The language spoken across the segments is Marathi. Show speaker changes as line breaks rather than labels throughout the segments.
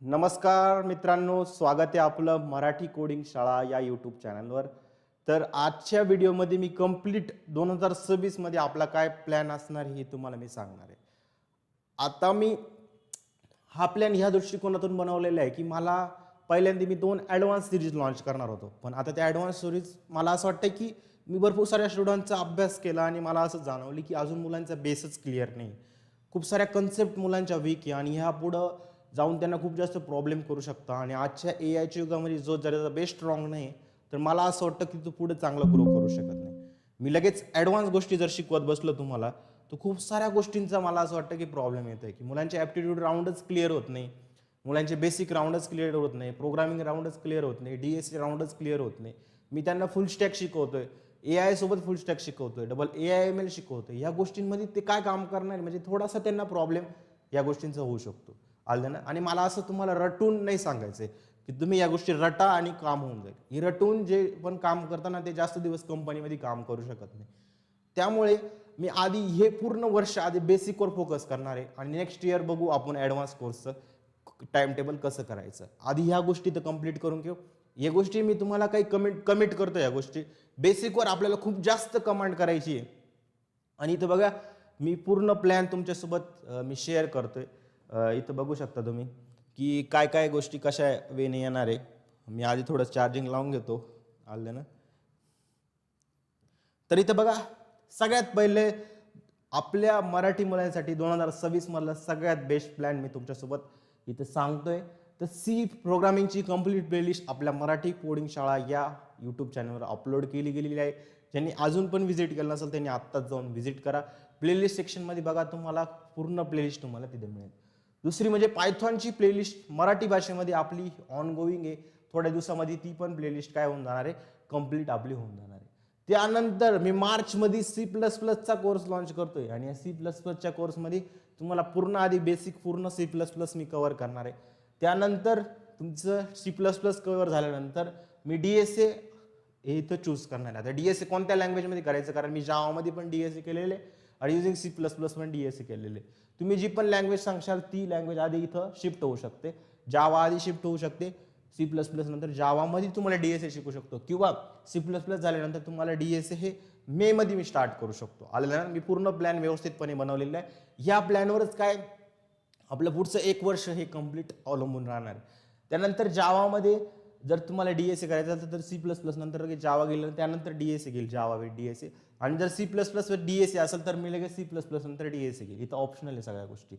नमस्कार मित्रांनो, स्वागत आहे आपलं मराठी कोडिंग शाळा या यूट्यूब चॅनलवर. तर आजच्या व्हिडिओमध्ये मी कंप्लीट 2026 मध्ये आपला काय प्लॅन असणार हे तुम्हाला मी सांगणार आहे. आता मी हा प्लॅन ह्या दृष्टिकोनातून बनवलेला आहे की मला पहिल्यांदा मी 2 ॲडव्हान्स सिरीज लॉन्च करणार होतो, पण आता त्या ॲडव्हान्स सिरीज मला असं वाटतं की मी भरपूर साऱ्या स्टुडंटचा अभ्यास केला आणि मला असं जाणवलं की अजून मुलांचा बेसच क्लिअर नाही. खूप साऱ्या कन्सेप्ट मुलांच्या वीक आहे आणि ह्या पुढं जाऊन त्यांना खूप जास्त प्रॉब्लेम करू शकता. आणि आजच्या एआयच्या युगामध्ये जो जर बेस स्ट्रॉंग नाही तर मला असं वाटतं की तो पुढे चांगलं ग्रो करू शकत नाही. मी लगेच ॲडव्हान्स गोष्टी जर शिकवत बसलो तुम्हाला तर खूप साऱ्या गोष्टींचा मला असं वाटतं की प्रॉब्लेम येतो आहे की मुलांचे ॲप्टिट्यूड राऊंडच क्लिअर होत नाही, मुलांचे बेसिक राऊंडच क्लिअर होत नाही, प्रोग्रामिंग राऊंडच क्लिअर होत नाही, DSA राऊंडच क्लिअर होत नाही. मी त्यांना फुल स्टॅक शिकवतोय, AI सोबत फुल स्टॅक शिकवतोय, डबल AIML शिकवतोय. या गोष्टींमध्ये ते काय काम करणार म्हणजे थोडासा त्यांना प्रॉब्लेम या गोष्टींचा होऊ शकतो. आलं ना. आणि मला असं तुम्हाला रटून नाही सांगायचंय की तुम्ही या गोष्टी रटा आणि काम होऊन जाईल. ही रटून जे पण काम करताना ते जास्त दिवस कंपनीमध्ये काम करू शकत नाही. त्यामुळे मी आधी हे पूर्ण वर्ष आधी बेसिकवर फोकस करणार आहे आणि नेक्स्ट इयर बघू आपण ॲडव्हान्स कोर्सचं टाइम टेबल कसं करायचं. आधी ह्या गोष्टी तर कंप्लीट करून घेऊ. या गोष्टी मी तुम्हाला काही कमिट करतो. या गोष्टी बेसिकवर आपल्याला खूप जास्त कमांड करायची आहे. आणि इथं बघा मी पूर्ण प्लॅन तुमच्यासोबत मी शेअर करतोय. इथं बघू शकता तुम्ही की काय काय गोष्टी कशा वेने येणार आहे. मी आधी थोडं चार्जिंग लावून घेतो. आलं ना. तर इथं बघा सगळ्यात पहिले आपल्या मराठी मुलांसाठी 2026 मधला सगळ्यात बेस्ट प्लॅन मी तुमच्यासोबत इथे सांगतोय. तर सी प्रोग्रामिंगची कंप्लीट प्लेलिस्ट आपल्या मराठी कोडिंग शाळा या यूट्यूब चॅनलवर अपलोड केली गेलेली आहे. ज्यांनी अजून पण व्हिजिट केलं नसेल त्यांनी आत्ताच जाऊन व्हिजिट करा. प्लेलिस्ट सेक्शनमध्ये बघा, तुम्हाला पूर्ण प्लेलिस्ट तुम्हाला तिथे मिळेल. दुसरी म्हणजे पायथॉनची प्लेलिस्ट मराठी भाषेमध्ये आपली ऑन गोईंग आहे. थोड्या दिवसामध्ये ती पण प्लेलिस्ट काय होऊन जाणार आहे, कंप्लीट आपली होऊन जाणार आहे. त्यानंतर मी मार्चमध्ये C++चा कोर्स लॉन्च करतोय आणि या C++च्या कोर्समध्ये तुम्हाला पूर्ण आधी बेसिक पूर्ण C++ मी कव्हर करणार आहे. त्यानंतर तुमचं C++ कव्हर झाल्यानंतर मी DSA हे इथं चूज करणार आहे. आता DSA कोणत्या लँग्वेजमध्ये करायचं, कारण मी जावामध्ये पण DSA केलेले आणि युझिंग C++ पण DSA केलेले. तुम्ही जी पण लँग्वेज सांगशाल ती लँग्वेज आधी इथं शिफ्ट होऊ शकते. जावा आधी शिफ्ट होऊ शकते, C++ नंतर जावामध्ये तुम्हाला DSA शिकू शकतो किंवा C++ झाल्यानंतर तुम्हाला DSA हे मे मध्ये मी स्टार्ट करू शकतो. आलं ना. मी पूर्ण प्लॅन व्यवस्थितपणे बनवलेला आहे. या प्लॅनवरच काय आपलं पुढचं 1 वर्ष हे कंप्लीट अवलंबून राहणार आहे. त्यानंतर जावामध्ये जर तुम्हाला DSA करायचं असेल तर C++ नंतर जावा गेलं, त्यानंतर DSA घेईल, जावा विथ DSA. आणि जर C++ वर DSA असेल तर मी लगेच C++ नंतर DSA घेईल. इथं ऑप्शनल आहे सगळ्या गोष्टी.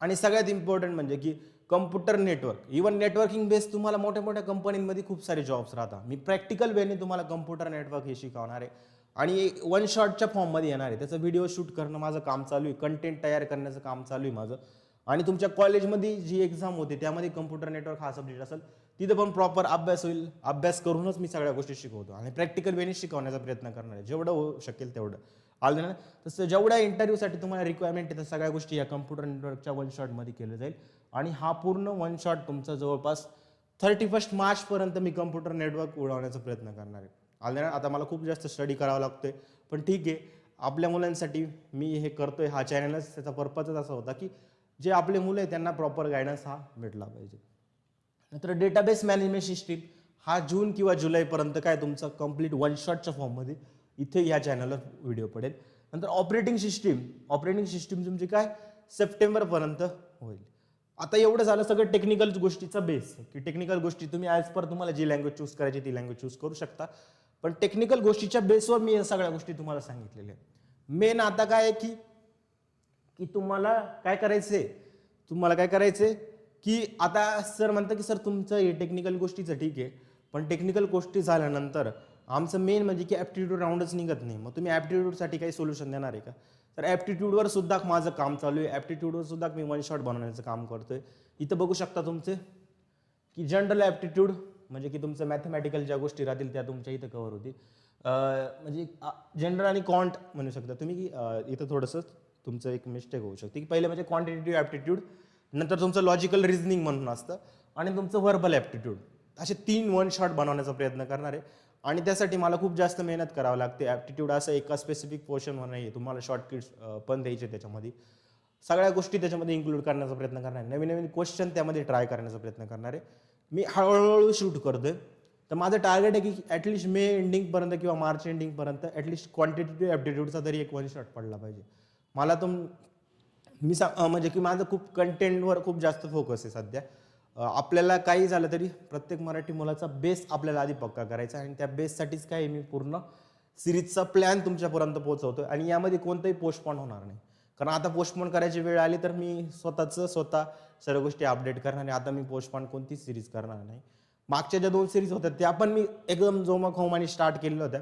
आणि सगळ्यात इम्पॉर्टंट म्हणजे की computer network, even networking base तुम्हाला मोठ्या मोठ्या कंपनीमध्ये खूप सारे जॉब्स राहतात. मी प्रॅक्टिकल वेने तुम्हाला कम्प्युटर नेटवर्क हे शिकवणार आहे आणि 1 शॉटच्या फॉर्ममध्ये येणार आहे. त्याचं व्हिडिओ शूट करणं माझं काम चालू आहे, कंटेंट तयार करण्याचं काम चालू आहे माझं. आणि तुमच्या कॉलेजमध्ये जी एक्झाम होते त्यामध्ये कम्प्युटर नेटवर्क हा सब्जेक्ट असेल, तिथं पण प्रॉपर अभ्यास होईल. अभ्यास करूनच मी सगळ्या गोष्टी शिकवतो आणि प्रॅक्टिकल वेने शिकवण्याचा प्रयत्न करणार आहे, जेवढं होऊ शकेल तेवढं. आलं ना. तसं जेवढ्या इंटरव्ह्यूसाठी तुम्हाला रिक्वायरमेंट आहे त्या सगळ्या गोष्टी या कम्प्युटर नेटवर्कच्या 1 शॉटमध्ये केलं जाईल. आणि हा पूर्ण 1 शॉट तुमचा जवळपास 31 मार्चपर्यंत मी कम्प्युटर नेटवर्क उडवण्याचा प्रयत्न करणार आहे. आलं ना. आता मला खूप जास्त स्टडी करावा लागतोय, पण ठीक आहे. आपल्या मुलांसाठी मी हे करतोय. हा चॅनलच त्याचा पर्पजच असा होता की जे आपले मुलं आहे त्यांना प्रॉपर गायडन्स हा भेटला पाहिजे. नंतर डेटाबेस मॅनेजमेंट सिस्टीम हा जून किंवा जुलैपर्यंत काय तुमचा कंप्लीट 1 शॉटच्या फॉर्ममध्ये इथे या चॅनलवर व्हिडिओ पडेल. नंतर ऑपरेटिंग सिस्टीम तुमची काय सप्टेंबरपर्यंत होईल. आता एवढं झालं सगळं टेक्निकल गोष्टीचा बेस, की टेक्निकल गोष्टी तुम्ही ॲज पर तुम्हाला जी लँग्वेज चूज करायची ती लँग्वेज चूज करू शकता. पण टेक्निकल गोष्टीच्या बेसवर मी या सगळ्या गोष्टी तुम्हाला सांगितलेल्या आहेत. मेन आता काय आहे की की तुम्हाला काय करायचंय, की आता सर म्हणतं की सर तुमचं हे टेक्निकल गोष्टीचं ठीक आहे, पण टेक्निकल गोष्टी झाल्यानंतर आमचं मेन म्हणजे की ॲप्टिट्यूड राऊंडच निघत नाही. मग तुम्ही ॲप्टिट्यूडसाठी काही सोल्युशन देणार आहे का? तर ॲप्टिट्यूडवर सुद्धा माझं काम चालू आहे. ॲप्टिट्यूडवर सुद्धा मी 1 शॉट बनवण्याचं काम करतोय. इथं बघू शकता तुमचे की जनरल ॲप्टिट्यूड म्हणजे की तुमचं मॅथमॅटिकल ज्या गोष्टी राहतील त्या तुमच्या इथं कव्हर होतील. म्हणजे जनरल आणि क्वांट म्हणू शकता तुम्ही की इथं थोडंसं तुमचं एक मिस्टेक होऊ शकते की पहिले म्हणजे क्वांटिटेटिव्ह ॲप्टिट्यूड, नंतर तुमचं लॉजिकल रिझनिंग म्हणून असतं आणि तुमचं व्हर्बल ॲप्टिट्यूड. असे 3 1 शॉट बनवण्याचा प्रयत्न करणार आहे. आणि त्यासाठी मला खूप जास्त मेहनत करावं लागते. ॲप्टिट्यूड असं एका स्पेसिफिक पोर्शनवर नाही आहे, तुम्हाला शॉर्टकट्स पण द्यायचे त्याच्यामध्ये. सगळ्या गोष्टी त्याच्यामध्ये इन्क्लूड करण्याचा प्रयत्न करणार आहे, नवीन नवीन क्वेश्चन त्यामध्ये ट्राय करण्याचा प्रयत्न करणार आहे. मी हळूहळू शूट करतोय. तर माझं टार्गेट आहे की ॲटलिस्ट मे एंडिंगपर्यंत किंवा मार्च एंडिंगपर्यंत ॲटलिस्ट क्वांटिटेटिव्ह ॲप्टिट्यूडचा तरी एक वन शॉट पडला पाहिजे. मला तो मी म्हणजे की माझं खूप कंटेंटवर खूप जास्त फोकस आहे सध्या. आपल्याला काही झालं तरी प्रत्येक मराठी मुलाचा बेस आपल्याला आधी पक्का करायचा आणि त्या बेससाठीच काय मी पूर्ण सिरीजचा प्लॅन तुमच्यापर्यंत पोहोचवतोय आणि यामध्ये कोणतंही पोस्टपोन होणार नाही. कारण आता पोस्टपोन करायची वेळ आली तर मी स्वतः सर्व गोष्टी अपडेट करणार आणि आता मी पोस्टपोन कोणतीच सिरीज करणार नाही. मागच्या ज्या 2 सिरीज होत्या त्या पण मी एकदम जोमाखोमाने स्टार्ट केलेल्या होत्या.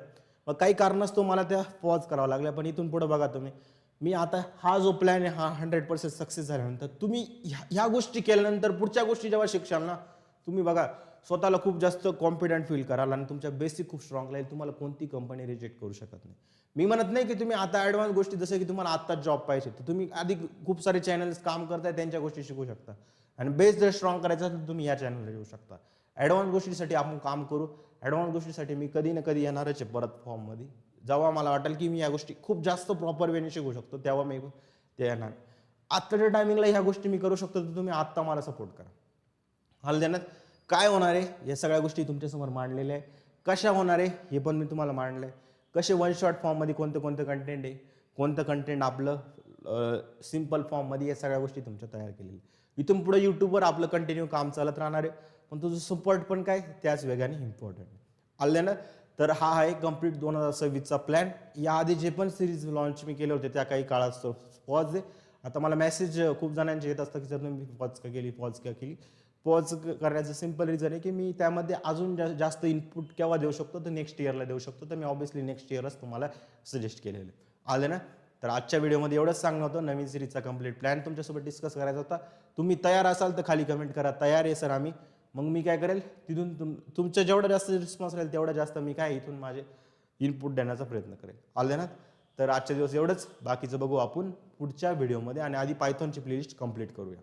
मग काही कारणास्तव मला त्या पॉज करावं लागल्या. पण इथून पुढे बघा तुम्ही, मी आता हा जो प्लॅन आहे हा 100% सक्सेस झाल्यानंतर तुम्ही ह्या गोष्टी केल्यानंतर पुढच्या गोष्टी जेव्हा शिकशाल ना, तुम्ही बघा स्वतःला खूप जास्त कॉन्फिडंट फील कराल आणि तुमच्या बेसिक खूप स्ट्रॉंग राहील. तुम्हाला कोणती कंपनी रिजेक्ट करू शकत नाही. मी म्हणत नाही की तुम्ही आता ॲडव्हान्स गोष्टी जसं की तुम्हाला आत्ताच जॉब पाहिजे तर तुम्ही आधी खूप सारे चॅनल्स काम करताय त्यांच्या गोष्टी शिकू शकता आणि बेस जर स्ट्रॉंग करायचा असेल तर तुम्ही या चॅनलला येऊ शकता. ॲडव्हान्स गोष्टीसाठी आपण काम करू. ॲडव्हान्स गोष्टीसाठी मी कधी ना कधी येणारच आहे परत फॉर्ममध्ये. जेव्हा मला वाटेल की मी या गोष्टी खूप जास्त प्रॉपर वेने शिकू शकतो तेव्हा मी ते येणार. आत्ताच्या टायमिंगला ह्या गोष्टी मी करू शकतो तर तुम्ही आत्ता मला सपोर्ट करा. हलद्यानात काय होणार आहे या सगळ्या गोष्टी तुमच्यासमोर मांडलेल्या आहे. कशा होणार आहे हे पण मी तुम्हाला मांडलं आहे. कसे वन शॉट फॉर्ममध्ये कोणतं कोणतं कंटेंट आहे, कोणतं कंटेंट आपलं सिम्पल फॉर्ममध्ये, या सगळ्या गोष्टी तुमच्या तयार केलेल्या. इथून पुढे यूट्यूबवर आपलं कंटिन्यू काम चालत राहणार आहे. पण तुझं सपोर्ट पण काय त्याच वेगाने इम्पॉर्टंट आहे. आल्यानं तर हा आहे कंप्लीट 2026चा प्लॅन. याआधी जे पण सिरीज लॉन्च मी केले होते त्या काही काळात पॉज आहे. आता मला मेसेज खूप जणांचे येत असतं की जर तुम्ही पॉज का केली. पॉज करण्याचं सिम्पल रिझन आहे की मी त्यामध्ये अजून जास्त इनपुट केव्हा देऊ शकतो तर नेक्स्ट इयरला देऊ शकतो. तर मी ऑब्व्हियसली नेक्स्ट इयरच तुम्हाला सजेस्ट केलेलं आहे. आलं ना. तर आजच्या व्हिडिओमध्ये एवढंच सांगणं होतं. नवीन सिरीजचा कंप्लीट प्लॅन तुमच्यासोबत डिस्कस करायचा होता. तुम्ही तयार असाल तर खाली कमेंट करा, तयार आहे सर आम्ही. मग मी काय करेल तिथून तुमच्या जेवढा जास्त रिस्पॉन्स राहील तेवढा जास्त मी काय इथून माझे इनपुट देण्याचा प्रयत्न करेल. आलं ना. तर आजच्या दिवस एवढंच. बाकीचं बघू आपण पुढच्या व्हिडिओमध्ये आणि आधी पायथॉनची प्लेलिस्ट कंप्लीट करूया.